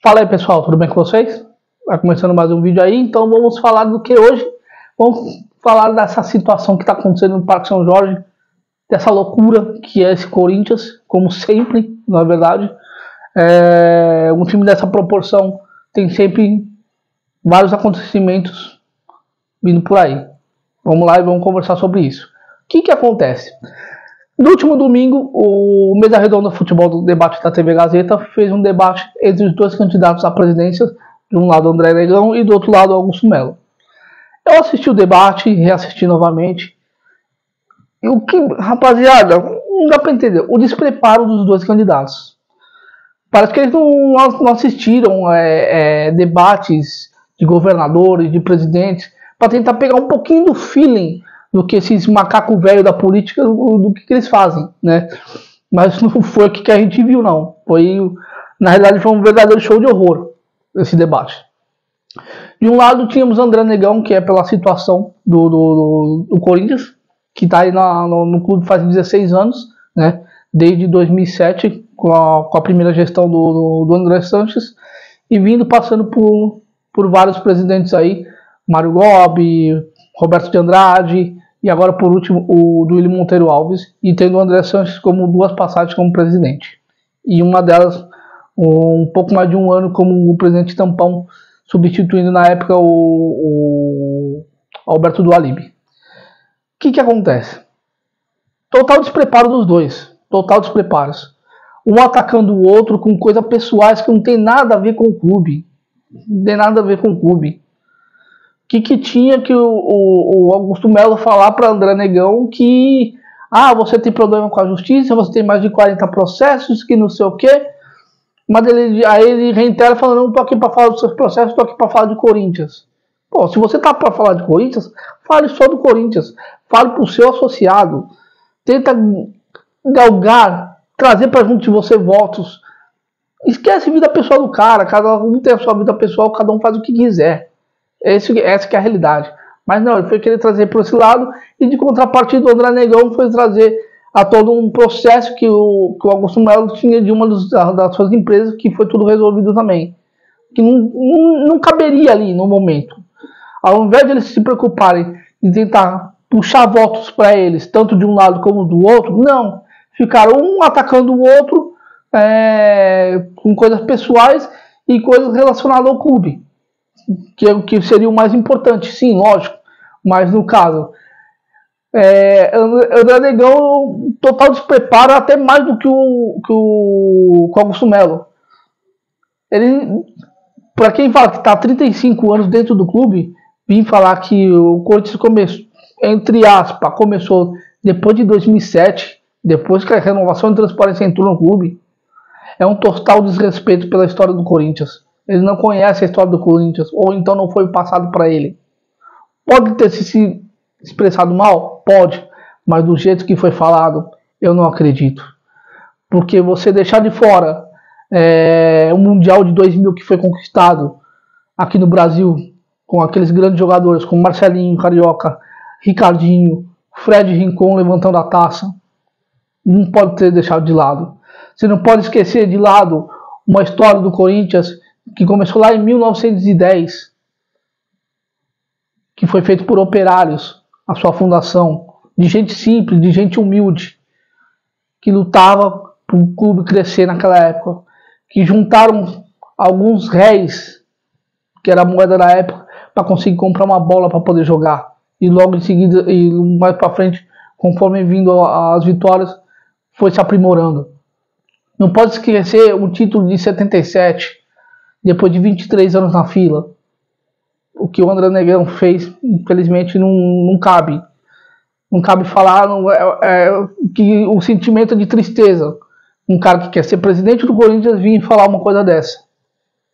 Fala aí pessoal, tudo bem com vocês? Vai começando mais um vídeo aí, então vamos falar do que hoje? Vamos falar dessa situação que está acontecendo no Parque São Jorge, dessa loucura que é esse Corinthians, como sempre, na verdade. Um time dessa proporção tem sempre vários acontecimentos vindo por aí. Vamos lá e vamos conversar sobre isso. O que acontece? No último domingo, o Mesa Redonda Futebol do Debate da TV Gazeta fez um debate entre os dois candidatos à presidência, de um lado André Negão e do outro lado Augusto Melo. Eu assisti o debate, reassisti novamente. E o que, rapaziada, não dá para entender o despreparo dos dois candidatos. Parece que eles não assistiram debates de governadores, de presidentes, para tentar pegar um pouquinho do feeling do que esses macacos velhos da política, do que eles fazem, né? Mas não foi o que a gente viu, não. Na realidade, foi um verdadeiro show de horror, esse debate. De um lado, tínhamos André Negão, que é pela situação do Corinthians, que está aí no clube faz 16 anos, né? Desde 2007, com a primeira gestão do André Sanches, e passando por vários presidentes aí, Mário Gobi, Roberto de Andrade, e agora por último o Duílio Monteiro Alves, e tendo o André Sanches como duas passagens como presidente. E uma delas, um pouco mais de um ano como o presidente tampão, substituindo na época o Alberto Dualib. O que acontece? Total despreparo dos dois. Total despreparo. Um atacando o outro com coisas pessoais que não tem nada a ver com o clube. Não tem nada a ver com o clube. Que tinha que o Augusto Melo falar para André Negão que você tem problema com a justiça, você tem mais de 40 processos, que não sei o quê. Mas aí ele reitera falando, não tô aqui para falar dos seus processos, tô aqui para falar de Corinthians. Pô, se você tá para falar de Corinthians, fale só do Corinthians. Fale pro seu associado. Tenta galgar, trazer para junto de você votos. Esquece a vida pessoal do cara, cada um tem a sua vida pessoal, cada um faz o que quiser. Essa que é a realidade. Mas não, ele foi querer trazer para esse lado, e de contrapartida o André Negão foi trazer a todo um processo que o Augusto Melo tinha de uma das suas empresas, que foi tudo resolvido também. Que não caberia ali no momento. Ao invés de eles se preocuparem em tentar puxar votos para eles, tanto de um lado como do outro, não. Ficaram um atacando o outro com coisas pessoais e coisas relacionadas ao clube. Que seria o mais importante, sim, lógico. Mas no caso, André Negão, total despreparo, até mais do que o Augusto Melo. Ele, para quem fala que está há 35 anos dentro do clube, vim falar que o Corinthians começou, entre aspas, começou depois de 2007, depois que a renovação e transparência entrou no clube, é um total desrespeito pela história do Corinthians. Ele não conhece a história do Corinthians, ou então não foi passado para ele. Pode ter se expressado mal? Pode, mas do jeito que foi falado, eu não acredito. Porque você deixar de fora o Mundial de 2000 que foi conquistado aqui no Brasil, com aqueles grandes jogadores, como Marcelinho, Carioca, Ricardinho, Fred Rincon levantando a taça, não pode ter deixado de lado. Você não pode esquecer de lado uma história do Corinthians que começou lá em 1910, que foi feito por operários, a sua fundação, de gente simples, de gente humilde, que lutava para o clube crescer naquela época, que juntaram alguns réis, que era a moeda da época, para conseguir comprar uma bola para poder jogar. E logo em seguida, e mais para frente, conforme vindo as vitórias, foi se aprimorando. Não pode esquecer o título de 77, depois de 23 anos na fila. O que o André Negão fez, infelizmente, não cabe. Não cabe falar que o sentimento de tristeza. Um cara que quer ser presidente do Corinthians vir falar uma coisa dessa.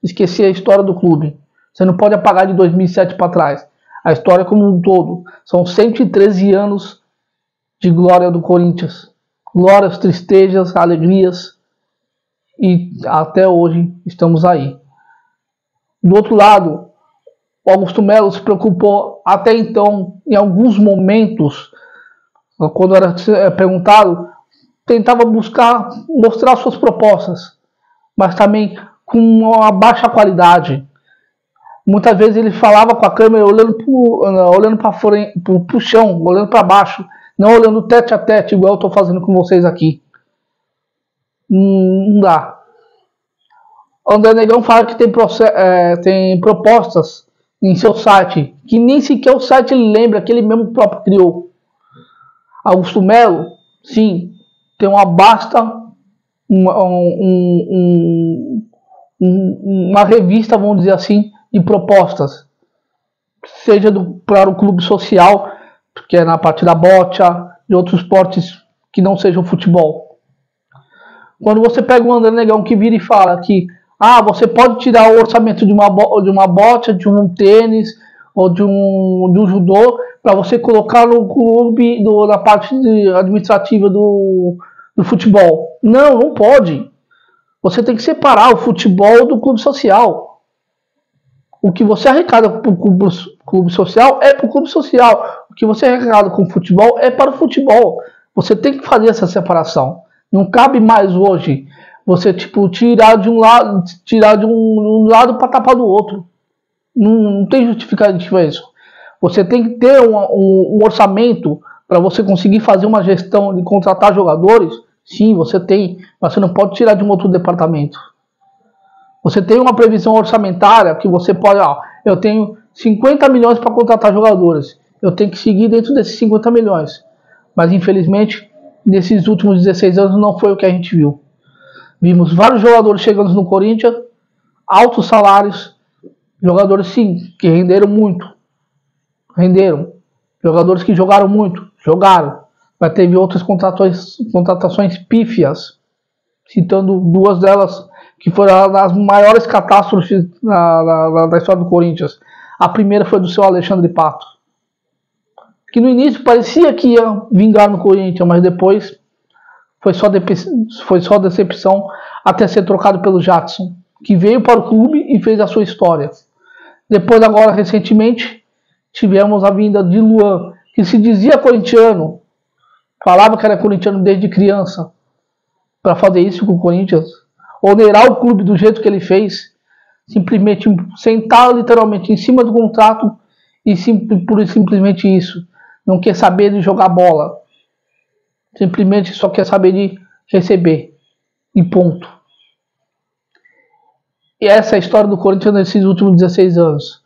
Esquecer a história do clube. Você não pode apagar de 2007 para trás. A história como um todo. São 113 anos de glória do Corinthians. Glórias, tristezas, alegrias. E até hoje estamos aí. Do outro lado, o Augusto Melo se preocupou até então, em alguns momentos, quando era perguntado, tentava mostrar suas propostas, mas também com uma baixa qualidade. Muitas vezes ele falava com a câmera olhando para o chão, olhando para baixo, não olhando tete a tete, igual eu estou fazendo com vocês aqui. Não dá. André Negão fala que tem propostas em seu site, que nem sequer o site ele lembra, que ele mesmo próprio criou. Augusto Melo, sim, tem uma uma revista, vamos dizer assim, de propostas, seja para o clube social, que é na parte da bocha, de outros esportes que não sejam futebol. Quando você pega um André Negão que vira e fala que você pode tirar o orçamento de uma bocha, de um tênis ou de um judô para você colocar no clube, na parte administrativa do futebol. Não pode. Você tem que separar o futebol do clube social. O que você arrecada para o clube social é para o clube social. O que você arrecada com o futebol é para o futebol. Você tem que fazer essa separação. Não cabe mais hoje você tirar de um lado para tapar do outro. Não tem justificativa isso. Você tem que ter um orçamento para você conseguir fazer uma gestão de contratar jogadores. Sim, você tem, mas você não pode tirar de um outro departamento. Você tem uma previsão orçamentária que você pode, eu tenho 50 milhões para contratar jogadores. Eu tenho que seguir dentro desses 50 milhões. Mas infelizmente, nesses últimos 16 anos não foi o que a gente viu. Vimos vários jogadores chegando no Corinthians, altos salários, jogadores sim, que renderam muito. Renderam. Jogadores que jogaram muito, jogaram. Mas teve outras contratações pífias, citando duas delas que foram as maiores catástrofes da história do Corinthians. A primeira foi do seu Alexandre Pato, que no início parecia que ia vingar no Corinthians, mas depois foi só decepção até ser trocado pelo Jadson, que veio para o clube e fez a sua história. Depois, agora, recentemente, tivemos a vinda de Luan, que se dizia corintiano, falava que era corintiano desde criança, para fazer isso com o Corinthians, onerar o clube do jeito que ele fez, simplesmente sentar literalmente em cima do contrato e simplesmente isso. Não quer saber de jogar bola. Simplesmente só quer saber de receber. E ponto. E essa é a história do Corinthians nesses últimos 16 anos.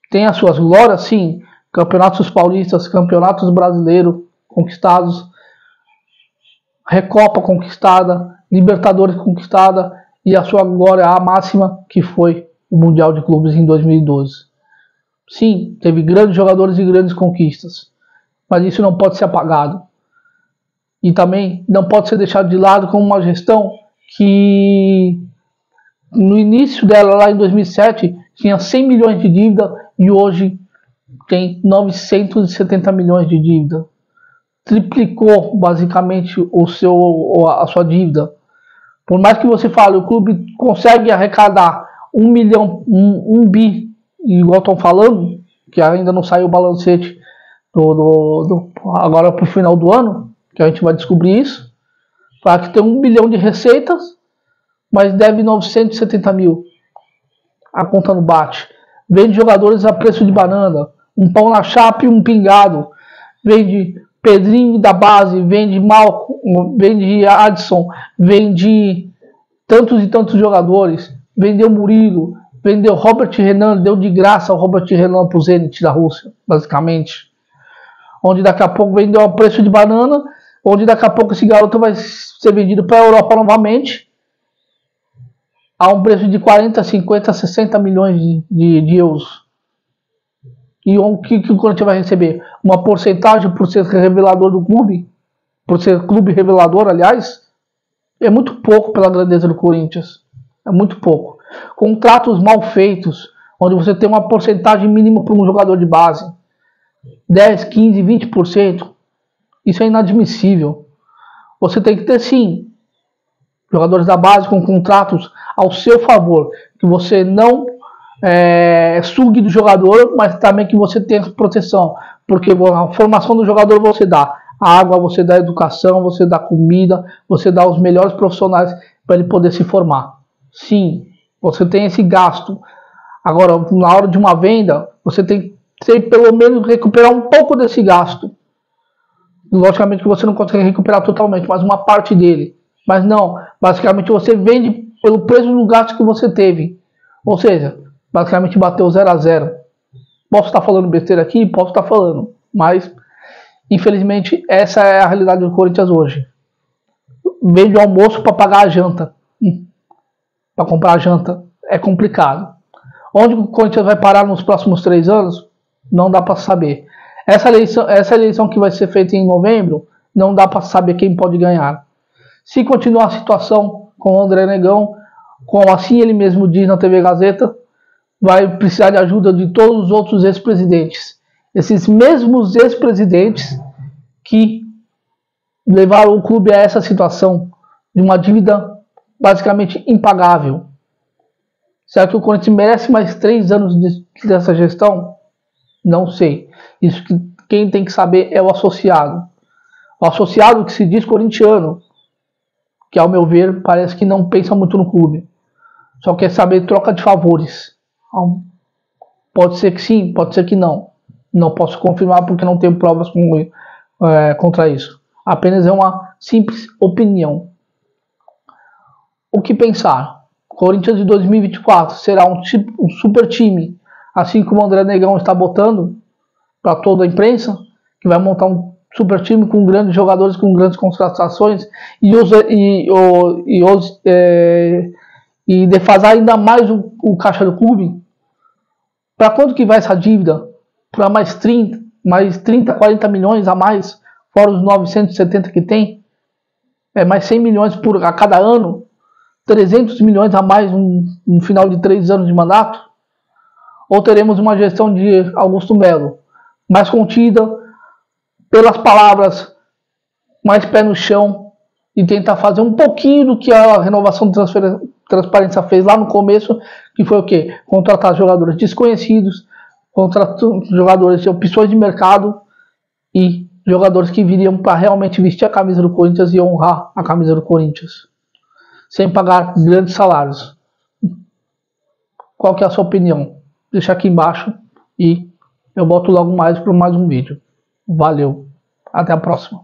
Tem as suas glórias, sim. Campeonatos paulistas, campeonatos brasileiros conquistados, Recopa conquistada, Libertadores conquistada e a sua glória máxima, que foi o Mundial de Clubes em 2012. Sim, teve grandes jogadores e grandes conquistas, mas isso não pode ser apagado. E também não pode ser deixado de lado como uma gestão que no início dela, lá em 2007, tinha 100 milhões de dívida e hoje tem 970 milhões de dívida. Triplicou basicamente a sua dívida. Por mais que você fale, o clube consegue arrecadar 1 bi, igual estão falando, que ainda não saiu o balancete agora para o final do ano, que a gente vai descobrir isso, para que tem 1 bilhão de receitas, mas deve 970 mil. A conta não bate. Vende jogadores a preço de banana, um pão na chapa e um pingado. Vende Pedrinho da base, vende Malcom, vende Adson, vende tantos e tantos jogadores. Vendeu Murilo, vendeu Robert Renan, deu de graça o Robert Renan para o Zenit da Rússia, basicamente. Onde daqui a pouco vendeu a preço de banana, onde daqui a pouco esse garoto vai ser vendido para a Europa novamente, a um preço de 40, 50, 60 milhões de euros. E o que o Corinthians vai receber? Uma porcentagem por ser revelador do clube? Por ser clube revelador, aliás? É muito pouco pela grandeza do Corinthians. É muito pouco. Contratos mal feitos, onde você tem uma porcentagem mínima para um jogador de base. 10, 15, 20%. Isso é inadmissível. Você tem que ter, sim, jogadores da base com contratos ao seu favor. Que você não sugue do jogador, mas também que você tenha proteção, porque a formação do jogador você dá água, você dá educação, você dá comida, você dá os melhores profissionais para ele poder se formar. Sim, Você tem esse gasto. Agora, na hora de uma venda, você tem que pelo menos recuperar um pouco desse gasto. Logicamente que você não consegue recuperar totalmente, mas uma parte dele. Mas não, basicamente você vende pelo preço do gasto que você teve. Ou seja, basicamente bateu 0 a 0. Posso estar falando besteira aqui? Posso estar falando. Mas, infelizmente, essa é a realidade do Corinthians hoje. Vende o almoço para pagar a janta. Para comprar a janta é complicado. Onde o Corinthians vai parar nos próximos 3 anos? Não dá para saber. Essa eleição que vai ser feita em novembro, não dá para saber quem pode ganhar. Se continuar a situação com o André Negão, como assim ele mesmo diz na TV Gazeta, vai precisar de ajuda de todos os outros ex-presidentes. Esses mesmos ex-presidentes que levaram o clube a essa situação de uma dívida basicamente impagável. Será que o Corinthians merece mais 3 anos dessa gestão? Não sei. Isso que quem tem que saber é o associado. O associado que se diz corintiano, que ao meu ver parece que não pensa muito no clube. Só quer saber troca de favores. Pode ser que sim, pode ser que não. Não posso confirmar porque não tenho provas contra isso. Apenas é uma simples opinião. O que pensar? Corinthians de 2024 será um super time, assim como o André Negão está botando para toda a imprensa, que vai montar um super time com grandes jogadores, com grandes contratações e defasar ainda mais o caixa do clube. Para quanto que vai essa dívida? Para mais 30, 40 milhões a mais, fora os 970 que tem? É mais 100 milhões a cada ano? 300 milhões a mais no final de 3 anos de mandato? Ou teremos uma gestão de Augusto Melo mais contida, pelas palavras, mais pé no chão, e tentar fazer um pouquinho do que a renovação de transparência fez lá no começo, que foi o quê? Contratar jogadores desconhecidos, contratar jogadores de opções de mercado e jogadores que viriam para realmente vestir a camisa do Corinthians e honrar a camisa do Corinthians, sem pagar grandes salários. Qual que é a sua opinião? Deixa aqui embaixo e eu volto logo mais para mais um vídeo. Valeu, até a próxima.